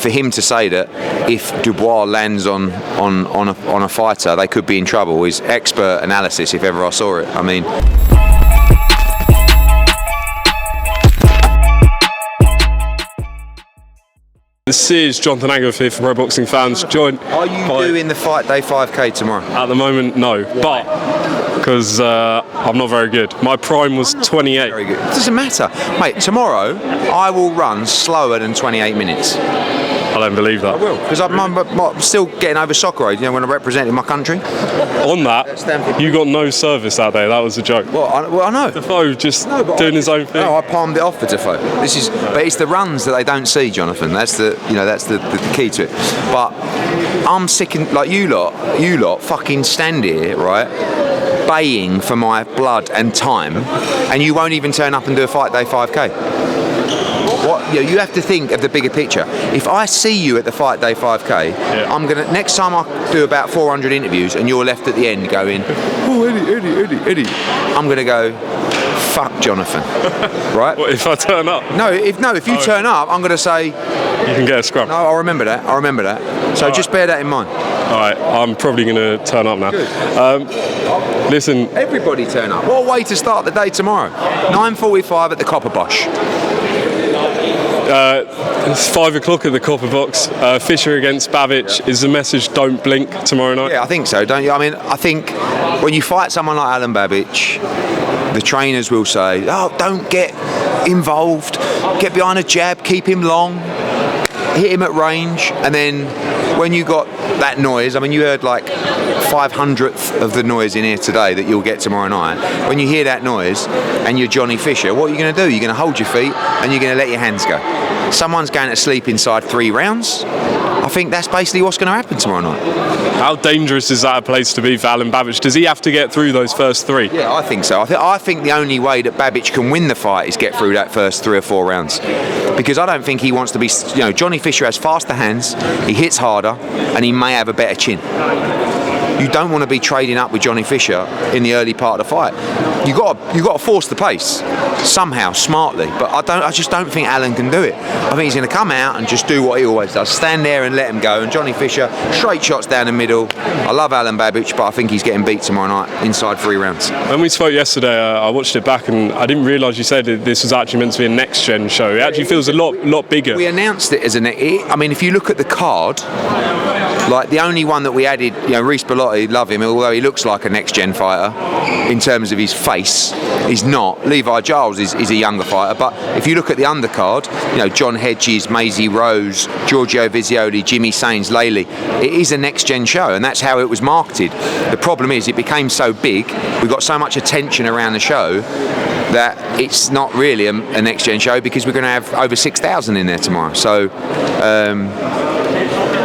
for him to say that if Dubois lands on a fighter, they could be in trouble is expert analysis if ever I saw it. I mean. This is Jonathan Aggoth here from Pro Boxing Fans. Joined. Are you doing the Fight Day 5K tomorrow? At the moment, no. But because I'm not very good. My prime was 28. Very good. It doesn't matter, mate. Tomorrow I will run slower than 28 minutes. I don't believe that. I will, because I'm still getting over soccer age, when I represented my country. On that, you got no service that day. That was a joke. Well, I know. Defoe just doing his own thing. No, I palmed it off for Defoe. But it's the runs that they don't see, Jonathan. That's the key to it. But I'm sick and like you lot fucking stand here, right, baying for my blood and time, and you won't even turn up and do a Fight Day 5K. You have to think of the bigger picture. If I see you at the Fight Day 5K, I'm gonna next time I do about 400 interviews and you're left at the end going, oh Eddie, I'm gonna go, fuck Jonathan, right? What if I turn up? If you turn up, I'm gonna say, you can get a scrum. No, I remember that. So just bear that in mind. All right, I'm probably gonna turn up now. Listen, everybody turn up. What a way to start the day tomorrow. 9:45 at the Copper Bosch. It's 5 o'clock at the Copper Box. Fisher against Babic. Is the message don't blink tomorrow night? Yeah, I think so, don't you? I mean, I think when you fight someone like Alen Babic, the trainers will say, oh, don't get involved, get behind a jab, keep him long, hit him at range. And then when you got that noise, I mean, you heard like 500th of the noise in here today that you'll get tomorrow night. When you hear that noise and you're Johnny Fisher, what are you going to do? You're going to hold your feet and you're going to let your hands go. Someone's going to sleep inside 3 rounds. I think that's basically what's going to happen tomorrow night. How dangerous is that a place to be for Alen Babic? Does he have to get through those first 3? Yeah, I think so. I think the only way that Babic can win the fight is get through that first 3 or 4 rounds. Because I don't think he wants to be, Johnny Fisher has faster hands, he hits harder, and he may have a better chin. You don't want to be trading up with Johnny Fisher in the early part of the fight. You got to force the pace somehow, smartly. But I just don't think Alen can do it. I think he's going to come out and just do what he always does, stand there and let him go. And Johnny Fisher, straight shots down the middle. I love Alen Babic, but I think he's getting beat tomorrow night inside 3 rounds. When we spoke yesterday, I watched it back and I didn't realise you said that this was actually meant to be a next gen show. It actually feels a lot bigger. We announced it as I mean, if you look at the card, like the only one that we added, Reece Bellotti, love him, although he looks like a next-gen fighter in terms of his face, he's not. Levi Giles is a younger fighter, but if you look at the undercard, John Hedges, Maisie Rose, Giorgio Vizioli, Jimmy Sains, Laley, it is a next-gen show, and that's how it was marketed. The problem is it became so big, we got so much attention around the show that it's not really a next-gen show because we're going to have over 6,000 in there tomorrow. So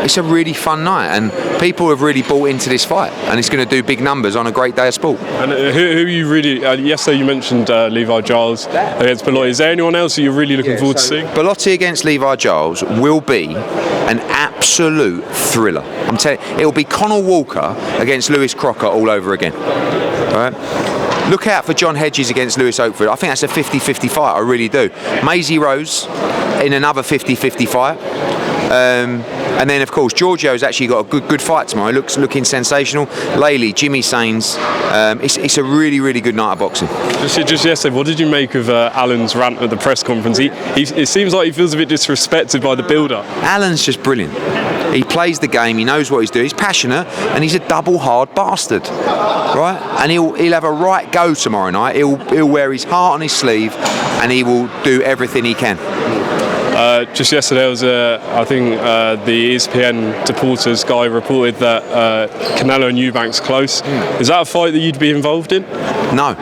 it's a really fun night and people have really bought into this fight and it's going to do big numbers on a great day of sport. And who you really, yesterday you mentioned Levi Giles against Bellotti. Is there anyone else that you're really looking forward to seeing? Bellotti against Levi Giles will be an absolute thriller. I'm telling you, it'll be Conor Walker against Lewis Crocker all over again. All right? Look out for John Hedges against Lewis Oakfield. I think that's a 50-50 fight, I really do. Maisie Rose in another 50-50 fight. And then, of course, Giorgio's actually got a good fight tomorrow. Looking sensational. Laley, Jimmy Sains. It's a really, really good night of boxing. Just yesterday, what did you make of Alan's rant at the press conference? It seems like he feels a bit disrespected by the build-up. Alan's just brilliant. He plays the game. He knows what he's doing. He's passionate, and he's a double hard bastard, right? And he'll have a right go tomorrow night. He'll wear his heart on his sleeve, and he will do everything he can. Just yesterday, I think the ESPN Deportes guy reported that Canelo and Eubank's close. Is that a fight that you'd be involved in? No,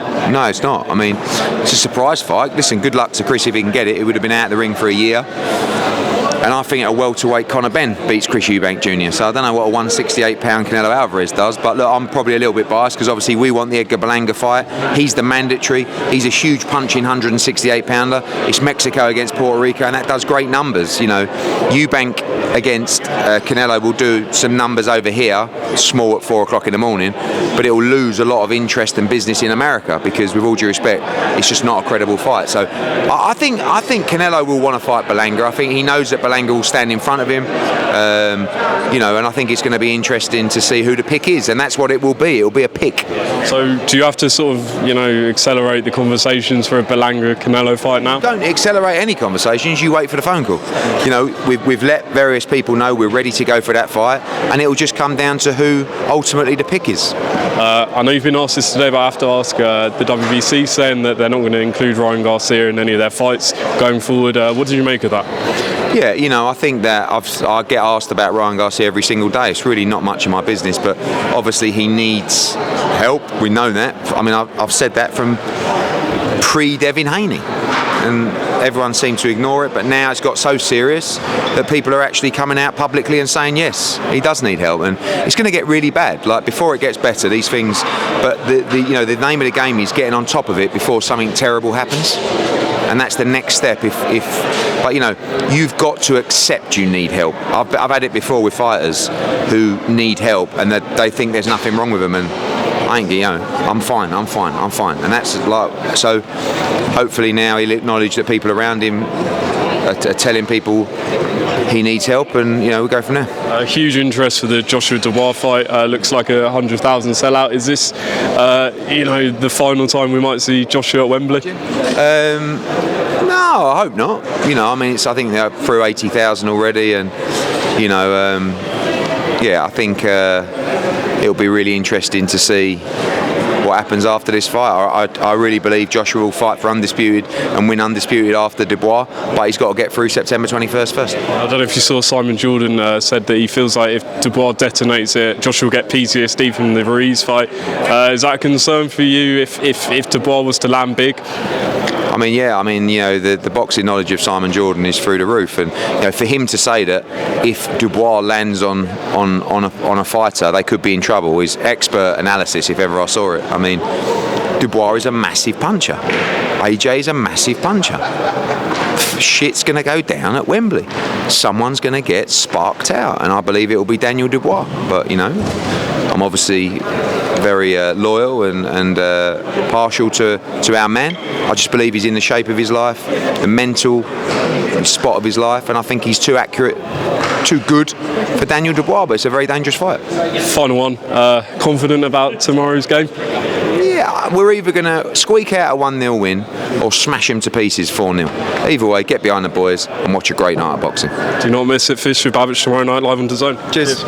it's not. I mean, it's a surprise fight. Listen, good luck to Chris if he can get it. He would have been out of the ring for a year. And I think at a welterweight, Conor Benn beats Chris Eubank Jr. So I don't know what a 168-pound Canelo Alvarez does, but look, I'm probably a little bit biased because obviously we want the Edgar Berlanga fight. He's the mandatory. He's a huge punching 168-pounder. It's Mexico against Puerto Rico, and that does great numbers. Eubank against Canelo will do some numbers over here, small at 4 o'clock in the morning, but it will lose a lot of interest and business in America because, with all due respect, it's just not a credible fight. So I think Canelo will want to fight Berlanga. I think he knows that Berlanga will stand in front of him. You know, and I think it's going to be interesting to see who the pick is, and that's what it will be. It will be a pick. So do you have to sort of, you know, accelerate the conversations for a Berlanga-Canelo fight now? Don't accelerate any conversations. You wait for the phone call. You know, we've let various people know we're ready to go for that fight, and it will just come down to who ultimately the pick is. I know you've been asked this today, but I have to ask the WBC saying that they're not going to include Ryan Garcia in any of their fights going forward. What did you make of that? Yeah, you know, I think that I get asked about Ryan Garcia every single day. It's really not much of my business, but obviously he needs help. We know that. I mean, I've said that from pre-Devin Haney, and everyone seemed to ignore it, but now it's got so serious that people are actually coming out publicly and saying yes, he does need help, and it's going to get really bad. Like, before it gets better, these things, but the you know, the name of the game is getting on top of it before something terrible happens. And that's the next step. But you know, you've got to accept you need help. I've had it before with fighters who need help, and that they think there's nothing wrong with them, and I ain't, you know, I'm fine, and that's like, so. Hopefully now he'll acknowledge that people around him are telling people he needs help, and you know, we'll go from there. Huge interest for the Joshua Dubois fight. Looks like a 100,000 sellout. Is this, you know, the final time we might see Joshua at Wembley? No, I hope not. You know, I mean, I think they're through 80,000 already, and you know, yeah, I think it'll be really interesting to see what happens after this fight. I really believe Joshua will fight for undisputed and win undisputed after Dubois, but he's got to get through September 21st first. I don't know if you saw Simon Jordan said that he feels like if Dubois detonates it, Joshua will get PTSD from the Ruiz fight. Is that a concern for you if Dubois was to land big? I mean, yeah. I mean, you know, the boxing knowledge of Simon Jordan is through the roof, and you know, for him to say that if Dubois lands on a fighter, they could be in trouble, is expert analysis if ever I saw it. I mean, Dubois is a massive puncher. AJ is a massive puncher. Shit's going to go down at Wembley. Someone's going to get sparked out, and I believe it will be Daniel Dubois. But you know, I'm obviously very loyal and partial to our man. I just believe he's in the shape of his life, the mental spot of his life, and I think he's too accurate, too good for Daniel Dubois, but it's a very dangerous fight. Final one. Confident about tomorrow's game? Yeah, we're either going to squeak out a 1-0 win or smash him to pieces 4-0. Either way, get behind the boys and watch a great night of boxing. Do not miss it. Fisher-Babic tomorrow night live on DAZN. Cheers.